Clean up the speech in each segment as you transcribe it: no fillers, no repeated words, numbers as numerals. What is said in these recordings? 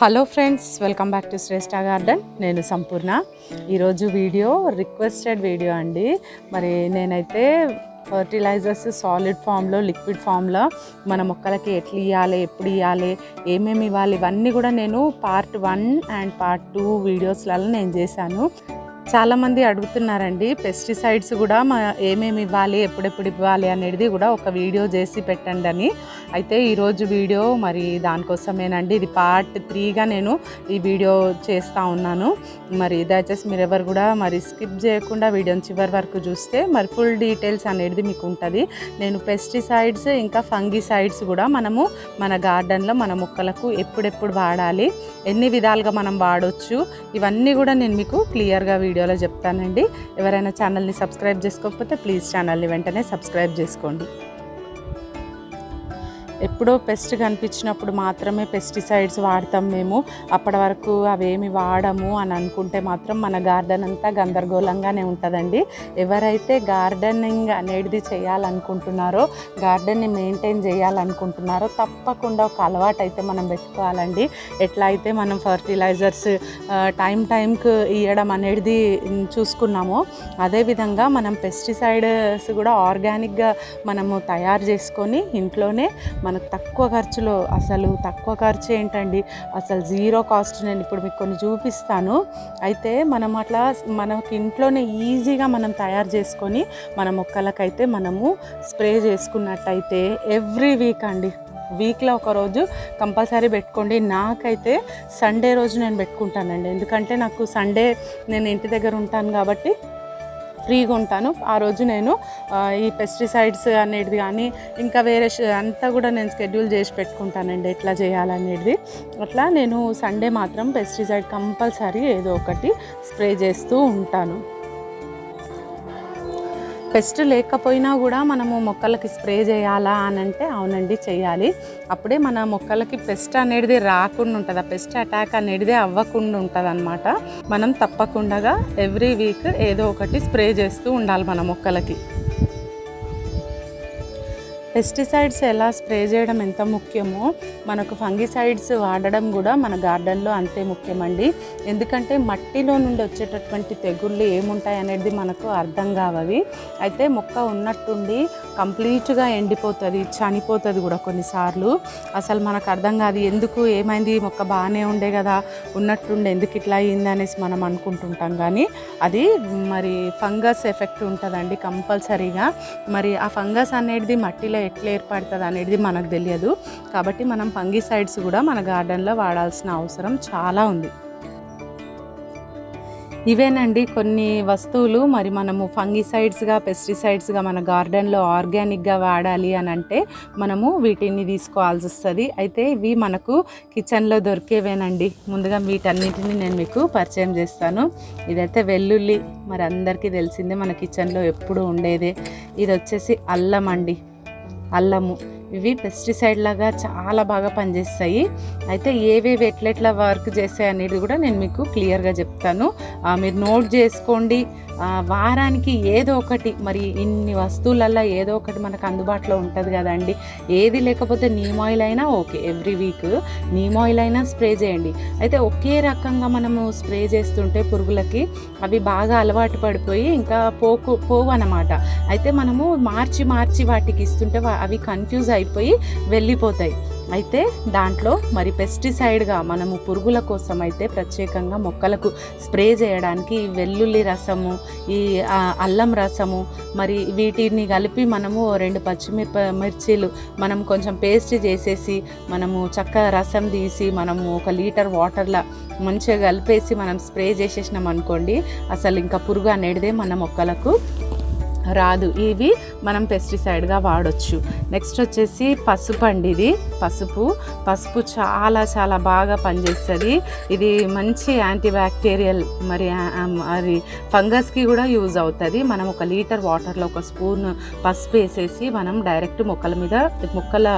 Hello friends, welcome back to Shreshta garden. నేను సంపూర్ణ. ఈరోజు video requested video అండి. మరి నేనైతే ఫర్టిలైజర్స్ సాలిడ్ ఫామ్లో, లిక్విడ్ ఫామ్లో మన మొక్కలకి ఎట్లా ఇవ్వాలి, ఎప్పుడు ఇవ్వాలి, ఏమేమి ఇవ్వాలి, ఇవన్నీ కూడా నేను పార్ట్ 1 అండ్ పార్ట్ 2 వీడియోస్లలో నేను చేశాను. చాలామంది అడుగుతున్నారండి, పెస్టిసైడ్స్ కూడా ఏమేమి ఇవ్వాలి, ఎప్పుడెప్పుడు ఇవ్వాలి అనేది కూడా ఒక వీడియో చేసి పెట్టండి అని. అయితే ఈరోజు వీడియో మరి దానికోసమేనండి. ఇది పార్ట్ 3గా నేను ఈ వీడియో చేస్తూ ఉన్నాను. మరి దయచేసి మీరు ఎవరు కూడా మరి స్కిప్ చేయకుండా వీడియోని చివరి వరకు చూస్తే మరి ఫుల్ డీటెయిల్స్ అనేది మీకు ఉంటుంది. నేను పెస్టిసైడ్స్ ఇంకా ఫంగిసైడ్స్ కూడా మనము మన గార్డెన్లో మన మొక్కలకు ఎప్పుడెప్పుడు వాడాలి, ఎన్ని విధాలుగా మనం వాడవచ్చు, ఇవన్నీ కూడా నేను మీకు క్లియర్గా వీడియోలో చెప్తానండి. ఎవరైనా ఛానల్ని సబ్స్క్రైబ్ చేసుకోకపోతే ప్లీజ్ ఛానల్ని వెంటనే సబ్స్క్రైబ్ చేసుకోండి. ఎప్పుడో పెస్ట్ కనిపించినప్పుడు మాత్రమే పెస్టిసైడ్స్ వాడతాం మేము. అప్పటి వరకు అవేమి వాడము అని అనుకుంటే మాత్రం మన గార్డెన్ అంతా గందరగోళంగానే ఉంటుందండి. ఎవరైతే గార్డెనింగ్ అనేది చేయాలనుకుంటున్నారో, గార్డెన్ని మెయింటైన్ చేయాలనుకుంటున్నారో తప్పకుండా ఒక అలవాటు అయితే మనం పెట్టుకోవాలండి. ఎట్లా అయితే మనం ఫర్టిలైజర్స్ టైంకి ఇవ్వడం అనేది చూసుకున్నామో, అదేవిధంగా మనం పెస్టిసైడ్స్ కూడా ఆర్గానిక్గా మనము తయారు చేసుకొని ఇంట్లోనే మనకు తక్కువ ఖర్చులో, అసలు తక్కువ ఖర్చు ఏంటండి, అసలు జీరో కాస్ట్. నేను ఇప్పుడు మీకు కొన్ని చూపిస్తాను. అయితే మనం అట్లా మనకి ఇంట్లోనే ఈజీగా మనం తయారు చేసుకొని మన మొక్కలకైతే మనము స్ప్రే చేసుకున్నట్టయితే ఎవ్రీ వీక్ అండి, వీక్లో ఒక రోజు కంపల్సరీ పెట్టుకోండి. నాకైతే సండే రోజు నేను పెట్టుకుంటానండి. ఎందుకంటే నాకు సండే నేను ఇంటి దగ్గర ఉంటాను కాబట్టి ఫ్రీగా ఉంటాను. ఆ రోజు నేను ఈ పెస్టిసైడ్స్ అనేది కానీ ఇంకా వేరే అంతా కూడా నేను షెడ్యూల్ చేసి పెట్టుకుంటానండి ఎట్లా చేయాలనేది. అట్లా నేను సండే మాత్రం పెస్టిసైడ్ కంపల్సరీ ఏదో ఒకటి స్ప్రే చేస్తూ ఉంటాను. పెస్ట్ లేకపోయినా కూడా మనము మొక్కలకి స్ప్రే చేయాలా అని అంటే అవునండి, చేయాలి. అప్పుడే మన మొక్కలకి పెస్ట్ అనేది రాకుండా ఉంటుంది, ఆ పెస్ట్ అటాక్ అనేది అవ్వకుండా ఉంటుంది అన్నమాట. మనం తప్పకుండా ఎవ్రీ వీక్ ఏదో ఒకటి స్ప్రే చేస్తూ ఉండాలి మన మొక్కలకి. పెస్టిసైడ్స్ ఎలా స్ప్రే చేయడం ఎంత ముఖ్యమో, మనకు ఫంగిసైడ్స్ వాడడం కూడా మన గార్డెన్లో అంతే ముఖ్యమండి. ఎందుకంటే మట్టిలో నుండి వచ్చేటటువంటి తెగుళ్ళు ఏముంటాయి అనేది మనకు అర్థం కావవి. అయితే మొక్క ఉన్నట్టుండి కంప్లీట్గా ఎండిపోతుంది, చనిపోతుంది కూడా కొన్నిసార్లు. అసలు మనకు అర్థం కాదు, ఎందుకు ఏమైంది, మొక్క బాగానే ఉండే కదా, ఉన్నట్టుండి ఎందుకు ఇట్లా అయింది అనేసి మనం అనుకుంటుంటాం. కానీ అది మరి ఫంగస్ ఎఫెక్ట్ ఉంటుందండి కంపల్సరీగా. మరి ఆ ఫంగస్ అనేది మట్టిలో ఎట్లా ఏర్పడుతుంది అనేది మనకు తెలియదు. కాబట్టి మనం ఫంగిసైడ్స్ కూడా మన గార్డెన్లో వాడాల్సిన అవసరం చాలా ఉంది. ఇవేనండి కొన్ని వస్తువులు. మరి మనము ఫంగిసైడ్స్గా, పెస్టిసైడ్స్గా మన గార్డెన్లో ఆర్గానిక్గా వాడాలి అని అంటే మనము వీటిని తీసుకోవాల్సి వస్తుంది. అయితే ఇవి మనకు కిచెన్లో దొరికేవేనండి. ముందుగా వీటన్నిటిని నేను మీకు పరిచయం చేస్తాను. ఇదైతే వెల్లుల్లి, మరి అందరికీ తెలిసిందే, మన కిచెన్లో ఎప్పుడు ఉండేదే. ఇది వచ్చేసి అల్లం అండి, అల్లము. ఇవి పెస్టిసైడ్ లాగా చాలా బాగా పనిచేస్తాయి. అయితే ఏవేవి ఎట్లెట్లా వర్క్ చేస్తాయి అనేది కూడా నేను మీకు క్లియర్గా చెప్తాను. మీరు నోట్ చేసుకోండి. వారానికి ఏదో ఒకటి, మరి ఇన్ని వస్తువులల్లో ఏదో ఒకటి మనకు అందుబాటులో ఉంటుంది కదండి. ఏది లేకపోతే నీమ్ ఆయిల్ అయినా okay, every week neem oil అయినా స్ప్రే చేయండి. అయితే ఒకే రకంగా మనము స్ప్రే చేస్తుంటే పురుగులకి అవి బాగా అలవాటు పడిపోయి ఇంకా పోవు అన్నమాట. అయితే మనము మార్చి వాటికి ఇస్తుంటే అవి కన్ఫ్యూజ్ అయిపోయి వెళ్ళిపోతాయి. అయితే దాంట్లో మరి పెస్టిసైడ్గా మనము పురుగుల కోసం అయితే ప్రత్యేకంగా మొక్కలకు స్ప్రే చేయడానికి ఈ వెల్లుల్లి రసము, ఈ అల్లం రసము, మరి వీటిని కలిపి మనము 2 పచ్చిమిర్చీలు మనం కొంచెం పేస్ట్ చేసేసి మనము చక్కగా రసం తీసి మనము 1 లీటర్ వాటర్లో మంచిగా కలిపేసి మనం స్ప్రే చేసేసినాం అనుకోండి, అసలు ఇంకా పురుగు అనేదే మన మొక్కలకు రాదు. ఇవి మనం పెస్టిసైడ్గా వాడచ్చు. నెక్స్ట్ వచ్చేసి పసుపు అండి. ఇది పసుపు చాలా చాలా బాగా పనిచేస్తుంది. ఇది మంచి యాంటీ బ్యాక్టీరియల్, మరి అది ఫంగస్కి కూడా యూజ్ అవుతుంది. మనం 1 లీటర్ వాటర్లో 1 స్పూన్ పసుపు వేసేసి మనం డైరెక్ట్ మొక్కల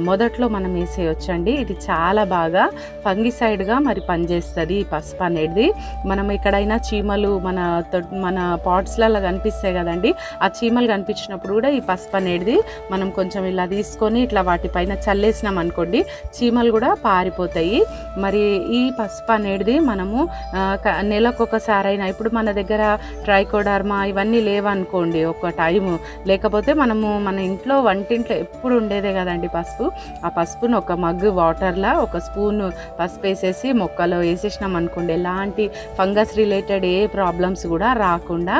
మొదట్లో మనం వేసేయొచ్చండి. ఇది చాలా బాగా ఫంగిసైడ్గా మరి పనిచేస్తుంది ఈ పసుపు అనేది. మనం ఎక్కడైనా చీమలు మన పాట్స్లలో కనిపిస్తాయి కదండి, అనుకోండి, ఆ చీమలు కనిపించినప్పుడు కూడా ఈ పసుపు అనేది మనం కొంచెం ఇలా తీసుకొని ఇట్లా వాటిపైన చల్లేసినాం అనుకోండి, చీమలు కూడా పారిపోతాయి. మరి ఈ పసుపు అనేది మనము నెలకొకసారైనా, ఇప్పుడు మన దగ్గర ట్రైకోడర్మా ఇవన్నీ లేవనుకోండి ఒక టైము, లేకపోతే మనము మన ఇంట్లో వంటింట్లో ఎప్పుడు ఉండేదే కదండి పసుపు, ఆ పసుపును ఒక మగ్గు వాటర్లో ఒక స్పూన్ పసుపు వేసేసి మొక్కలో వేసేసినాం అనుకోండి, ఎలాంటి ఫంగస్ రిలేటెడ్ ఏ ప్రాబ్లమ్స్ కూడా రాకుండా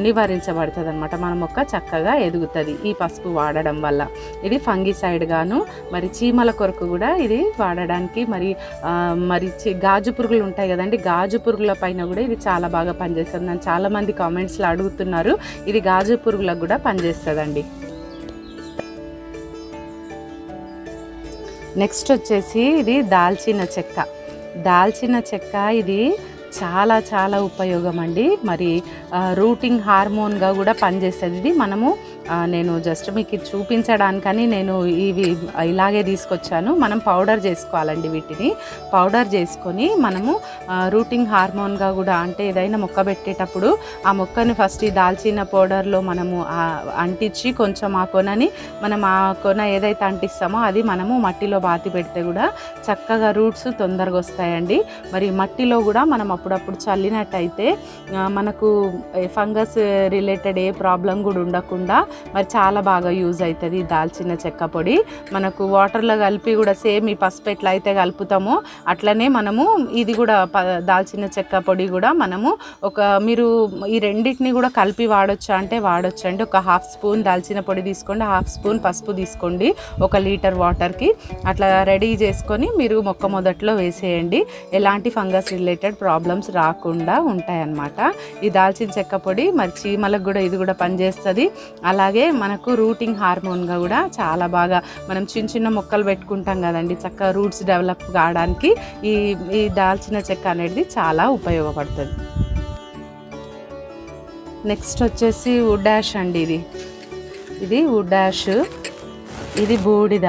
నివారించబడుతుంది అనమాట. మన మొక్క చక్కగా ఎదుగుతుంది ఈ పసుపు వాడడం వల్ల. ఇది ఫంగిసైడ్ గాను, మరి చీమల కొరకు కూడా ఇది వాడడానికి, మరి గాజు పురుగులు ఉంటాయి కదండి, గాజు పురుగుల పైన కూడా ఇది చాలా బాగా పనిచేస్తుంది. నన్ను చాలామంది కామెంట్స్లో అడుగుతున్నారు, ఇది గాజు పురుగులకు కూడా పనిచేస్తుందండి. నెక్స్ట్ వచ్చేసి ఇది దాల్చిన చెక్క. ఇది చాలా చాలా ఉపయోగం అండి. మరి రూటింగ్ హార్మోన్గా కూడా పనిచేస్తుంది ఇది. నేను జస్ట్ మీకు చూపించడానికని నేను ఇవి ఇలాగే తీసుకొచ్చాను. మనం పౌడర్ చేసుకోవాలండి, వీటిని పౌడర్ చేసుకొని మనము రూటింగ్ హార్మోన్గా కూడా, అంటే ఏదైనా మొక్క పెట్టేటప్పుడు ఆ మొక్కని ఫస్ట్ ఈ దాల్చిన పౌడర్లో మనము అంటించి కొంచెం ఆ కొనని మనం ఆ కొన ఏదైతే అంటిస్తామో అది మనము మట్టిలో బాతి పెడితే కూడా చక్కగా రూట్స్ తొందరగా వస్తాయండి. మరి మట్టిలో కూడా మనం అప్పుడప్పుడు చల్లినట్టయితే మనకు ఫంగస్ రిలేటెడ్ ఏ ప్రాబ్లం కూడా ఉండకుండా మరి చాలా బాగా యూజ్ అవుతుంది. దాల్చిన చెక్క పొడి మనకు వాటర్లో కలిపి కూడా సేమ్ ఈ పసుపు ఎట్లా అయితే కలుపుతామో అట్లనే మనము ఇది కూడా దాల్చిన చెక్క పొడి కూడా మనము మీరు ఈ రెండింటిని కూడా కలిపి వాడొచ్చా అంటే వాడొచ్చండి. ఒక 1/2 స్పూన్ దాల్చిన పొడి తీసుకోండి, 1/2 స్పూన్ పసుపు తీసుకోండి, 1 లీటర్ వాటర్కి అట్లా రెడీ చేసుకొని మీరు మొక్క మొదట్లో వేసేయండి. ఎలాంటి ఫంగస్ రిలేటెడ్ ప్రాబ్లమ్స్ రాకుండా ఉంటాయన్నమాట. ఈ దాల్చిన చెక్క పొడి మరి చీమలకు కూడా ఇది కూడా పనిచేస్తుంది. అలాగే మనకు రూటింగ్ హార్మోన్గా కూడా చాలా బాగా, మనం చిన్న చిన్న మొక్కలు పెట్టుకుంటాం కదండి, చక్కగా రూట్స్ డెవలప్ కావడానికి ఈ దాల్చిన చెక్క అనేది చాలా ఉపయోగపడుతుంది. నెక్స్ట్ వచ్చేసి వుడ్ యాష్ అండి. ఇది వుడ్ యాష్, ఇది బూడిద.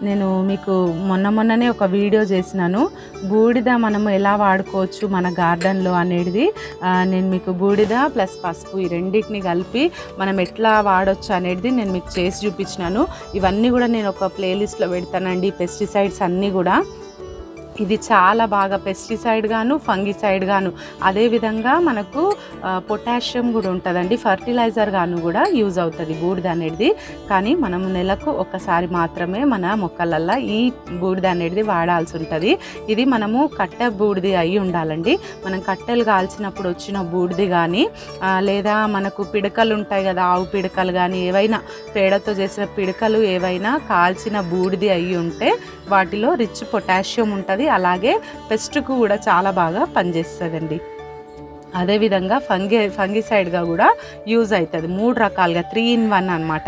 నేను మీకు మొన్ననే ఒక వీడియో చేసినాను, బూడిద మనము ఎలా వాడుకోవచ్చు మన గార్డెన్లో అనేది. నేను మీకు బూడిద ప్లస్ పసుపు ఈ రెండింటిని కలిపి మనం ఎట్లా వాడవచ్చు అనేది నేను మీకు చేసి చూపించినాను. ఇవన్నీ కూడా నేను ఒక ప్లేలిస్ట్లో పెడతానండి, పెస్టిసైడ్స్ అన్నీ కూడా. ఇది చాలా బాగా పెస్టిసైడ్ గాను ఫంగిసైడ్ గాను, అదేవిధంగా మనకు పొటాషియం కూడా ఉంటుందండి, ఫర్టిలైజర్ గాను కూడా యూజ్ అవుతుంది బూడిద అనేది. కానీ మనం నెలకు ఒకసారి మాత్రమే మన మొక్కలల్లో ఈ బూడిద అనేది వాడాల్సి ఉంటుంది. ఇది మనము కట్టె బూడిది అయి ఉండాలండి. మనం కట్టెలు కాల్చినప్పుడు వచ్చిన బూడిది కానీ, లేదా మనకు పిడకలు ఉంటాయి కదా, ఆవు పిడకలు కానీ, ఏవైనా పేడతో చేసిన పిడకలు ఏవైనా కాల్చిన బూడిది అయి ఉంటే వాటిలో రిచ్ పొటాషియం ఉంటుంది. అలాగే పెస్ట్కు కూడా చాలా బాగా పనిచేస్తుందండి. అదేవిధంగా ఫంగిసైడ్గా కూడా యూజ్ అవుతుంది. 3 రకాలుగా 3 in 1 అనమాట.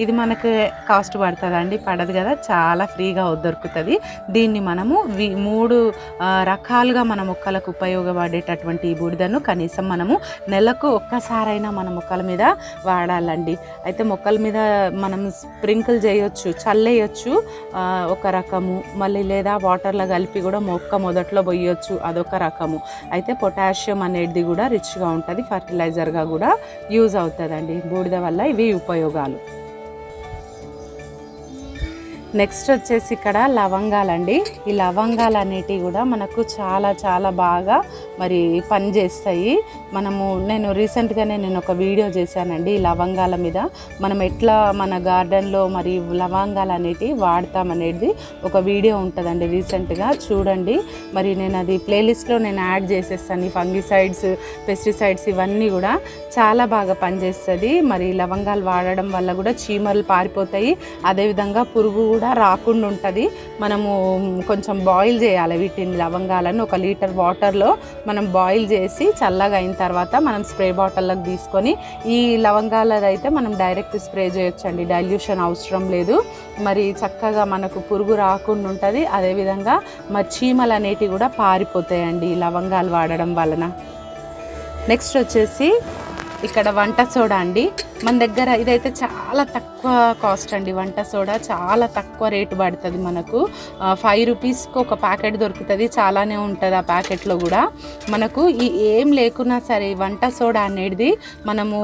ఇది మనకు కాస్ట్ పడుతుందండి, పడదు కదా, చాలా ఫ్రీగా దొరుకుతుంది. దీన్ని మనము 3 రకాలుగా మన మొక్కలకు ఉపయోగపడేటటువంటి ఈ బూడిదను కనీసం మనము నెలకు ఒక్కసారైనా మన మొక్కల మీద వాడాలండి. అయితే మొక్కల మీద మనం స్ప్రింకిల్ చేయొచ్చు, చల్లేయచ్చు ఒక రకము, మళ్ళీ లేదా వాటర్లో కలిపి కూడా మొక్క మొదట్లో పోయొచ్చు, అదొక రకము. అయితే పొటాషియం అనేది కూడా రిచ్గా ఉంటుంది, ఫర్టిలైజర్గా కూడా యూజ్ అవుతుందండి బూడిద వల్ల. ఇవి ఉపయోగాలు. నెక్స్ట్ వచ్చేసి ఇక్కడ లవంగాలండి. ఈ లవంగాలు అనేటివి కూడా మనకు చాలా చాలా బాగా మరి పని చేస్తాయి. నేను రీసెంట్గానే ఒక వీడియో చేశానండి ఈ లవంగాల మీద. మనం ఎట్లా మన గార్డెన్లో మరి లవంగాలు అనేటివి వాడతామనేది ఒక వీడియో ఉంటుందండి, రీసెంట్గా చూడండి. మరి నేను అది ప్లేలిస్ట్లో యాడ్ చేసేస్తాను. ఈ ఫంగిసైడ్స్ పెస్టిసైడ్స్ ఇవన్నీ కూడా చాలా బాగా పనిచేస్తుంది. మరి లవంగాలు వాడడం వల్ల కూడా చీమలు పారిపోతాయి, అదేవిధంగా పురుగు కూడా రాకుండా ఉంటుంది. మనము కొంచెం బాయిల్ చేయాలి వీటిని, లవంగాలను 1 లీటర్ వాటర్లో మనం బాయిల్ చేసి చల్లగా అయిన తర్వాత మనం స్ప్రే బాటిల్లోకి తీసుకొని, ఈ లవంగాలదైతే మనం డైరెక్ట్ స్ప్రే చేయొచ్చండి, డైల్యూషన్ అవసరం లేదు. మరి చక్కగా మనకు పురుగు రాకుండా ఉంటుంది. అదేవిధంగా మరి చీమలు అనేటివి కూడా పారిపోతాయండి ఈ లవంగాలు వాడడం వలన. నెక్స్ట్ వచ్చేసి ఇక్కడ వంట సోడా అండి. మన దగ్గర ఇదైతే చాలా తక్కువ కాస్ట్ అండి. వంట సోడా చాలా తక్కువ రేటు పడుతుంది మనకు. 5 రూపీస్కి ఒక ప్యాకెట్ దొరుకుతుంది. చాలానే ఉంటుంది ఆ ప్యాకెట్లో కూడా. మనకు ఏం లేకున్నా సరే వంట సోడా అనేది మనము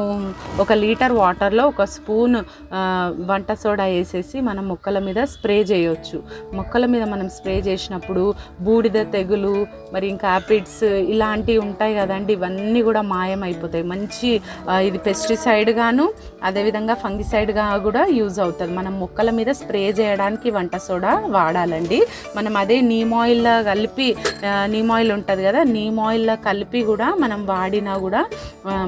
1 లీటర్ వాటర్లో 1 స్పూన్ వంట సోడా వేసేసి మనం మొక్కల మీద స్ప్రే చేయొచ్చు. మొక్కల మీద మనం స్ప్రే చేసినప్పుడు బూడిద తెగులు, మరి ఇంకా యాపిడ్స్ ఇలాంటివి ఉంటాయి కదండి, ఇవన్నీ కూడా మాయమైపోతాయి. మంచి ఇది పెస్టిసైడ్ గాను అదేవిధంగా ఫంగిసైడ్గా కూడా యూజ్ అవుతుంది. మనం మొక్కల మీద స్ప్రే చేయడానికి వంట సోడా వాడాలండి. మనం అదే నీమ్ ఆయిల్లో కలిపి, నీమ్ ఆయిల్ ఉంటుంది కదా, నీమ్ ఆయిల్లో కలిపి కూడా మనం వాడినా కూడా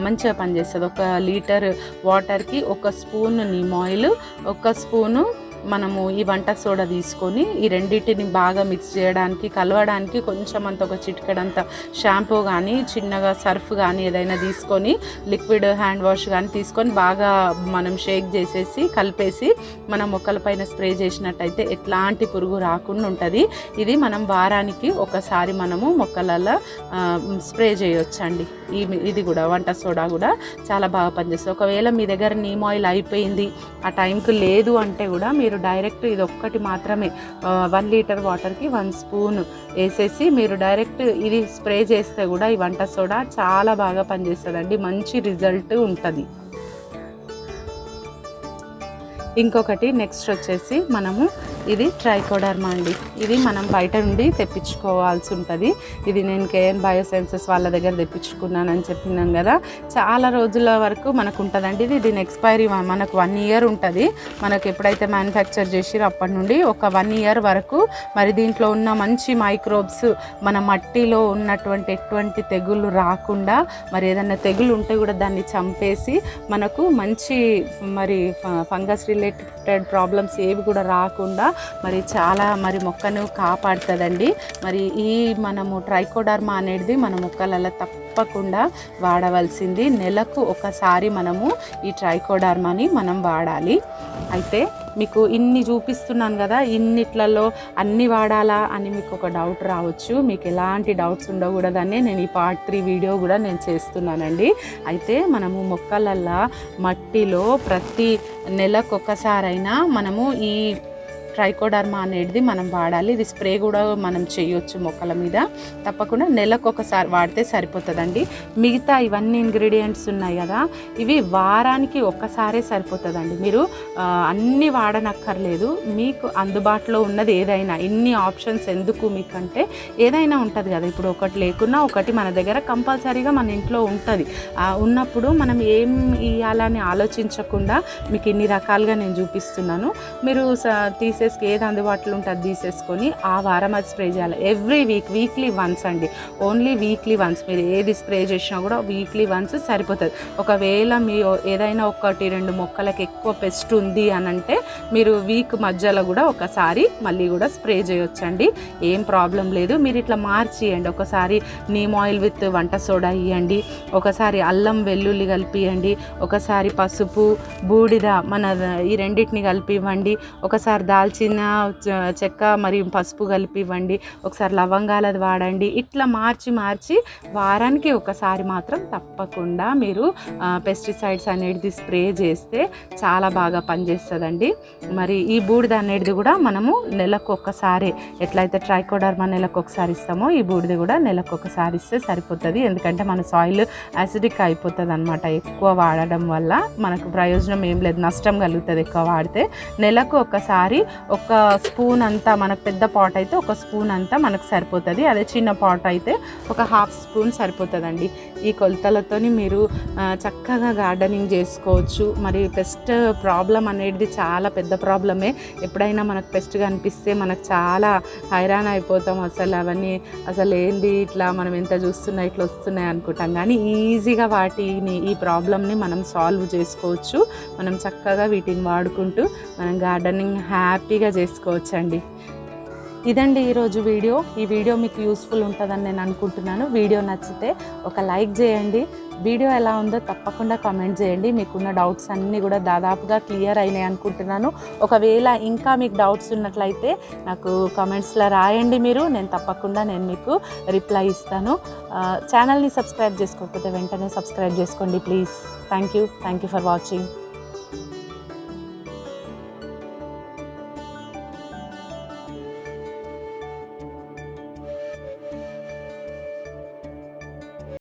మంచిగా పనిచేస్తుంది. 1 లీటర్ వాటర్కి 1 స్పూన్ నీమ్ ఆయిల్, 1 స్పూను మనము ఈ వంట సోడా తీసుకొని ఈ రెండింటిని బాగా మిక్స్ చేయడానికి, కలవడానికి కొంచెం అంత ఒక చిటికెడంత షాంపూ కానీ చిన్నగా సర్ఫ్ కానీ ఏదైనా తీసుకొని, లిక్విడ్ హ్యాండ్ వాష్ కానీ తీసుకొని బాగా మనం షేక్ చేసేసి కలిపేసి మనం మొక్కల పైన స్ప్రే చేసినట్టయితే ఎట్లాంటి పురుగు రాకుండా ఉంటుంది. ఇది మనం వారానికి ఒకసారి మనము మొక్కలలో స్ప్రే చేయొచ్చండి. ఇది కూడా వంట సోడా కూడా చాలా బాగా పనిచేస్తుంది. ఒకవేళ మీ దగ్గర నీమ్ ఆయిల్ అయిపోయింది, ఆ టైంకి లేదు అంటే కూడా మీరు డైరెక్ట్ ఇది ఒక్కటి మాత్రమే 1 లీటర్ వాటర్కి 1 స్పూన్ వేసేసి మీరు డైరెక్ట్ ఇది స్ప్రే చేస్తే కూడా ఈ వంట సోడా చాలా బాగా పనిచేస్తుందండి. మంచి రిజల్ట్ ఉంటుంది. ఇంకొకటి నెక్స్ట్ వచ్చేసి మనము ఇది ట్రైకోడర్మా అండి. ఇది మనం బయట నుండి తెప్పించుకోవాల్సి ఉంటుంది. ఇది నేను కేఎన్ బయోసైన్సెస్ వాళ్ళ దగ్గర తెప్పించుకున్నానని చెప్పినాను కదా, చాలా రోజుల వరకు మనకు ఉంటుందండి. దీని ఎక్స్పైరీ మనకు 1 ఇయర్ ఉంటుంది. మనకు ఎప్పుడైతే మ్యానుఫ్యాక్చర్ చేసిరో అప్పటి నుండి ఒక 1 ఇయర్ వరకు మరి దీంట్లో ఉన్న మంచి మైక్రోబ్స్ మన మట్టిలో ఉన్నటువంటి ఎటువంటి తెగుళ్ళు రాకుండా, మరి ఏదైనా తెగులు ఉంటే కూడా దాన్ని చంపేసి మనకు మంచి మరి ఫంగస్ రిలేటెడ్ ప్రాబ్లమ్స్ ఏవి కూడా రాకుండా మరి చాలా మరి మొక్కను కాపాడుతుందండి. మరి ఈ మనము ట్రైకోడర్మా అనేది మన మొక్కలలో తప్పకుండా వాడవలసింది. నెలకు ఒకసారి మనము ఈ ట్రైకోడర్మాని మనం వాడాలి. అయితే మీకు ఇన్ని చూపిస్తున్నాను కదా, ఇన్నిట్లలో అన్ని వాడాలా అని మీకు ఒక డౌట్ రావచ్చు. మీకు ఎలాంటి డౌట్స్ ఉండకూడదని నేను ఈ పార్ట్ 3 వీడియో కూడా నేను చేస్తున్నానండి. అయితే మనము మొక్కలల్లో మట్టిలో ప్రతి నెలకు ఒకసారైనా మనము ఈ ట్రైకోడర్మా అనేది మనం వాడాలి. ఇది స్ప్రే కూడా మనం చేయొచ్చు మొక్కల మీద. తప్పకుండా నెలకు ఒకసారి వాడితే సరిపోతుందండి. మిగతా ఇవన్నీ ఇంగ్రీడియంట్స్ ఉన్నాయి కదా, ఇవి వారానికి ఒక్కసారే సరిపోతుందండి. మీరు అన్నీ వాడనక్కర్లేదు. మీకు అందుబాటులో ఉన్నది ఏదైనా, ఇన్ని ఆప్షన్స్ ఎందుకు మీకంటే ఏదైనా ఉంటుంది కదా. ఇప్పుడు ఒకటి లేకున్నా ఒకటి మన దగ్గర కంపల్సరీగా మన ఇంట్లో ఉంటుంది. ఉన్నప్పుడు మనం ఏం ఇవ్వాలని ఆలోచించకుండా మీకు ఇన్ని రకాలుగా నేను చూపిస్తున్నాను. మీరు ఏది అందుబాటులో ఉంటే అది తీసేసుకొని ఆ వారం అది స్ప్రే చేయాలి. ఎవ్రీ వీక్లీ వన్స్ అండి. Only weekly once. మీరు ఏది స్ప్రే చేసినా కూడా వీక్లీ వన్స్ సరిపోతుంది. ఒకవేళ మీ ఏదైనా 1-2 మొక్కలకి ఎక్కువ పెస్ట్ ఉంది అని అంటే మీరు వీక్ మధ్యలో కూడా ఒకసారి మళ్ళీ కూడా స్ప్రే చేయొచ్చండి. ఏం ప్రాబ్లం లేదు. మీరు ఇట్లా మార్చి ఇవ్వండి. ఒకసారి నీమ్ ఆయిల్ విత్ వంట సోడా ఇవ్వండి, ఒకసారి అల్లం వెల్లుల్లి కలిపి ఇవ్వండి, ఒకసారి పసుపు బూడిద మన ఈ రెండింటిని కలిపి ఇవ్వండి, ఒకసారి దాల్చిన చెక్క మరియు పసుపు కలిపి ఇవ్వండి, ఒకసారి లవంగాలది వాడండి. ఇట్లా మార్చి వారానికి ఒకసారి మాత్రం తప్పకుండా మీరు పెస్టిసైడ్స్ అనేది స్ప్రే చేస్తే చాలా బాగా పనిచేస్తుందండి. మరి ఈ బూడిద అనేది కూడా మనము నెలకు ఒక్కసారి, ఎట్లయితే ట్రైకోడర్మా నెలకు ఒకసారి ఇస్తామో ఈ బూడిద కూడా నెలకు ఒకసారి ఇస్తే సరిపోతుంది. ఎందుకంటే మన సాయిల్ యాసిడిక్ అయిపోతుంది అనమాట. ఎక్కువ వాడడం వల్ల మనకు ప్రయోజనం ఏం లేదు, నష్టం కలుగుతుంది ఎక్కువ వాడితే. నెలకు ఒకసారి 1 స్పూన్ అంతా, మనకు పెద్ద పాట్ అయితే 1 స్పూన్ అంతా మనకు సరిపోతుంది. అదే చిన్న పాట్ అయితే ఒక 1/2 స్పూన్ సరిపోతుందండి. ఈ కొలతలతోని మీరు చక్కగా గార్డెనింగ్ చేసుకోవచ్చు. మరి పెస్ట్ ప్రాబ్లం అనేది చాలా పెద్ద ప్రాబ్లమే. ఎప్పుడైనా మనకు పెస్ట్ కనిపిస్తే మనకు చాలా హైరాణ అయిపోతాం. అవన్నీ అసలు ఏంది ఇట్లా మనం ఎంత చూస్తున్నా ఇట్లా వస్తున్నాయి అనుకుంటాం. కానీ ఈజీగా ఈ ప్రాబ్లమ్ని మనం సాల్వ్ చేసుకోవచ్చు. మనం చక్కగా వీటిని వాడుకుంటూ మనం గార్డెనింగ్ హ్యాపీగా చేసుకోవచ్చండి. ఇదండి ఈరోజు వీడియో. ఈ వీడియో మీకు యూస్ఫుల్ ఉంటుందని నేను అనుకుంటున్నాను. వీడియో నచ్చితే ఒక లైక్ చేయండి. వీడియో ఎలా ఉందో తప్పకుండా కామెంట్ చేయండి. మీకున్న డౌట్స్ అన్నీ కూడా దాదాపుగా క్లియర్ అయినాయి అనుకుంటున్నాను. ఒకవేళ ఇంకా మీకు డౌట్స్ ఉన్నట్లయితే నాకు కామెంట్స్లో రాయండి మీరు. నేను తప్పకుండా మీకు రిప్లై ఇస్తాను. ఛానల్ని సబ్స్క్రైబ్ చేసుకోకపోతే వెంటనే సబ్స్క్రైబ్ చేసుకోండి please. Thank you for watching.